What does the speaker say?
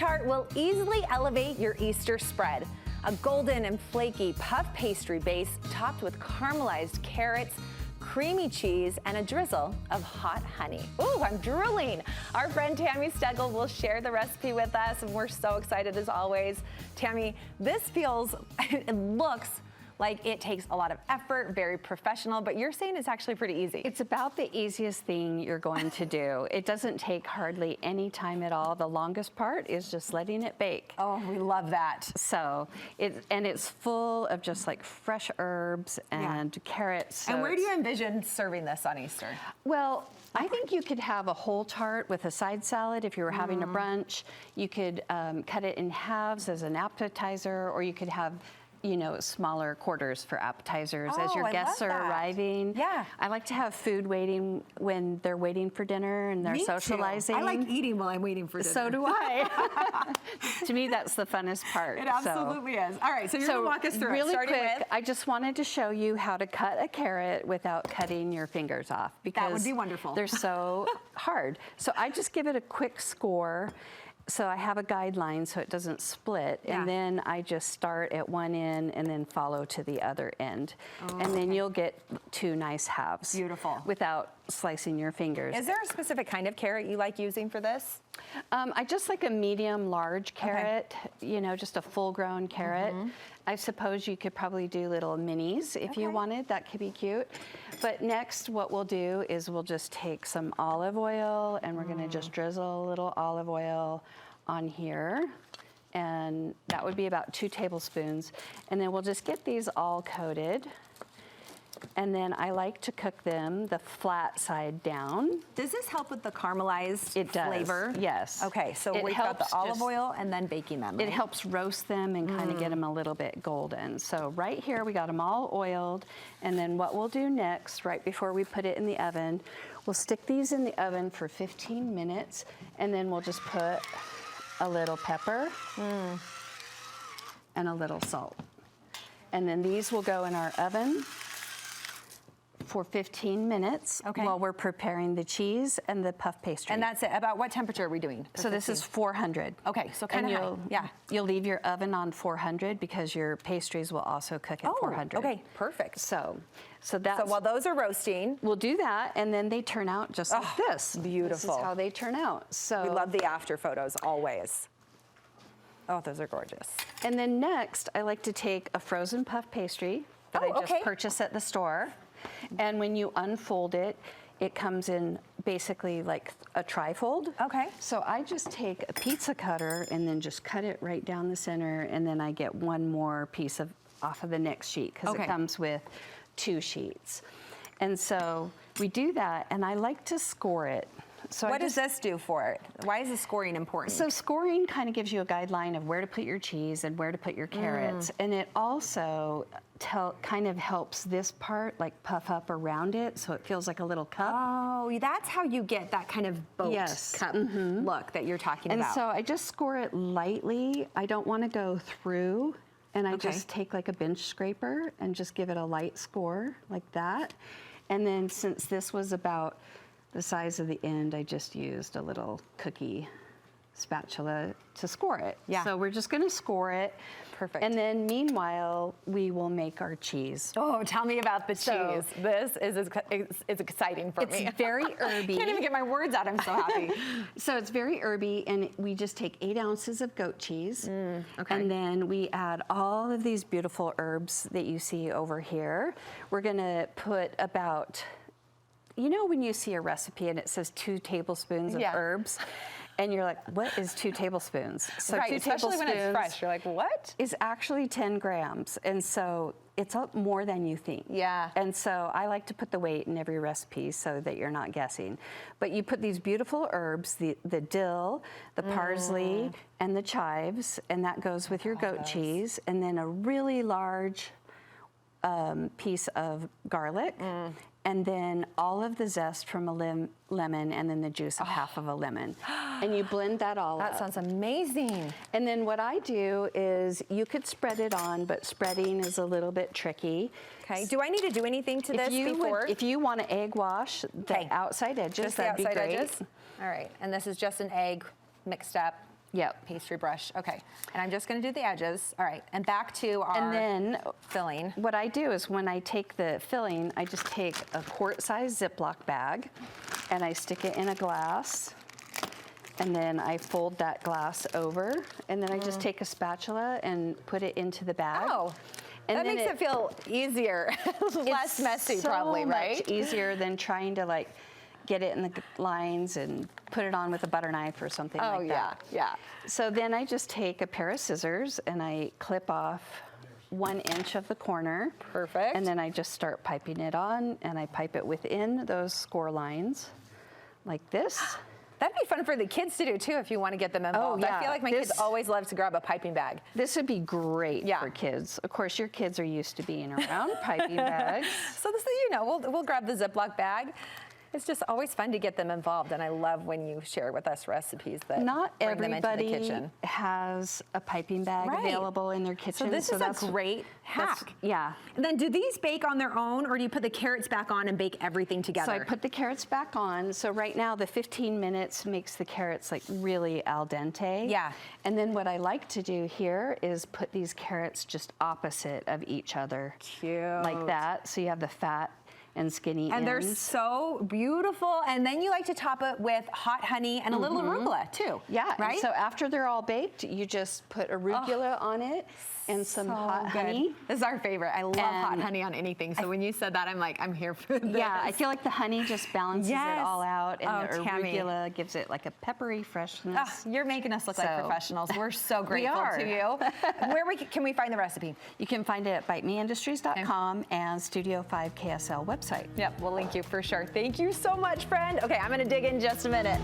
tart will easily elevate your Easter spread. A golden and flaky puff pastry base topped with caramelized carrots, creamy cheese, and a drizzle of hot honey. Ooh, I'm drooling. Our friend Tami Steggell will share the recipe with us, and we're so excited as always. Tami, this feels, it looks like it takes a lot of effort, very professional, but you're saying it's actually pretty easy. It's about the easiest thing you're going to do. It doesn't take hardly any time at all. The longest part is just letting it bake. Oh, we love that. So, it's full of just like fresh herbs and carrots. So and where do you envision serving this on Easter? Well, I think you could have a whole tart with a side salad if you were having a brunch. You could cut it in halves as an appetizer, or you could have smaller quarters for appetizers as your guests are arriving. Yeah. I like to have food waiting when they're waiting for dinner and they're socializing. I like eating while I'm waiting for dinner. So do I. To me, that's the funnest part. It absolutely is. All right, so you're gonna walk us through really it. Quick, I just wanted to show you how to cut a carrot without cutting your fingers off, because that would be wonderful. They're so hard. So I just give it a quick score. So I have a guideline so it doesn't split, and then I just start at one end and then follow to the other end. And then you'll get two nice halves. Beautiful. Without slicing your fingers. Is there a specific kind of carrot you like using for this? I just like a medium large carrot, just a full-grown carrot. I suppose you could probably do little minis if you wanted. That could be cute. But next, what we'll do is we'll just take some olive oil, and we're gonna just drizzle a little olive oil on here. And that would be about 2 tablespoons. And then we'll just get these all coated. And then I like to cook them the flat side down. Does this help with the caramelized flavor? Yes. Okay, so we've got the olive oil and then baking them, right? It helps roast them and kind of get them a little bit golden. So right here, we got them all oiled. And then what we'll do next, right before we put it in the oven, we'll stick these in the oven for 15 minutes. And then we'll just put a little pepper and a little salt. And then these will go in our oven for 15 minutes while we're preparing the cheese and the puff pastry. And that's it. About what temperature are we doing? So this is 400. Okay, so kind of high. Yeah. You'll leave your oven on 400 because your pastries will also cook at 400. Okay, perfect. So that's... So while those are roasting, we'll do that, and then they turn out just like this. Beautiful. This is how they turn out. So we love the after photos always. Oh, those are gorgeous. And then next, I like to take a frozen puff pastry that I just purchased at the store. And when you unfold it, it comes in basically like a trifold. Okay. So I just take a pizza cutter and then just cut it right down the center, and then I get one more piece off of the next sheet, because it comes with 2 sheets. And so we do that, and I like to score it. So what does this do for it? Why is the scoring important? So scoring kind of gives you a guideline of where to put your cheese and where to put your carrots. And it also kind of helps this part like puff up around it, so it feels like a little cup. Oh, that's how you get that kind of boat cup look that you're talking about. And so I just score it lightly. I don't want to go through. And I just take like a bench scraper and just give it a light score like that. And then since this was about the size of the end, I just used a little cookie spatula to score it. Yeah. So we're just gonna score it. Perfect. And then meanwhile, we will make our cheese. Oh, tell me about the cheese. This is exciting for me. It's very herby. Can't even get my words out, I'm so happy. So it's very herby, and we just take 8 ounces of goat cheese. And then we add all of these beautiful herbs that you see over here. We're gonna put about, when you see a recipe and it says 2 tablespoons of herbs, and you're like, what is 2 tablespoons? So 2 especially tablespoons when it's fresh, you're like, what? Is actually 10 grams, and so it's more than you think. Yeah. And so I like to put the weight in every recipe so that you're not guessing. But you put these beautiful herbs, the dill, the parsley, and the chives, and that goes with your goat cheese, and then a really large piece of garlic, and then all of the zest from a lemon, and then the juice of half of a lemon. And you blend that all up. That sounds amazing. And then what I do is, you could spread it on, but spreading is a little bit tricky. Okay, do I need to do anything to this before? If you want to egg wash the outside edges, just the that'd be outside great. edges? All right, and this is just an egg mixed up. Yep. Pastry brush. Okay. And I'm just going to do the edges. All right. And back to our And then filling. what I do is when I take the filling, I just take a quart-size Ziploc bag and I stick it in a glass. And then I fold that glass over, and then I just take a spatula and put it into the bag. Oh, and that makes it feel easier, less messy probably, right? So much easier than trying to like get it in the lines and put it on with a butter knife or something like that. Oh yeah, yeah. So then I just take a pair of scissors and I clip off 1 inch of the corner. Perfect. And then I just start piping it on, and I pipe it within those score lines like this. That'd be fun for the kids to do too if you want to get them involved. Oh, yeah. I feel like my kids always love to grab a piping bag. This would be great Yeah. for kids. Of course, your kids are used to being around piping bags. So this is, you know, we'll grab the Ziploc bag. It's just always fun to get them involved, and I love when you share with us recipes that Not bring them into the everybody kitchen. has a piping bag Right. available in their kitchen. So this is a great that's- hack. Yeah. And then do these bake on their own, or do you put the carrots back on and bake everything together? So I put the carrots back on. So right now the 15 minutes makes the carrots like really al dente. Yeah. And then what I like to do here is put these carrots just opposite of each other. Cute. Like that. So you have the fat and skinny And they're ends. so beautiful. And then you like to top it with hot honey and a little arugula too. Yeah, Right? and so after they're all baked, you just put arugula on it and some So hot good. honey. This is our favorite. I love hot And honey on anything. So when you said that, I'm like, I'm here for this. Yeah, I feel like the honey just balances Yes. it all out, and Oh, the Tami. arugula gives it like a peppery freshness. Ah, you're making us look like So- professionals. We're so grateful are. to you. Where can we find the recipe? You can find it at bitemeindustries.com and Studio 5 KSL website. Yep, we'll link you for sure. Thank you so much, friend. Okay, I'm gonna dig in just a minute.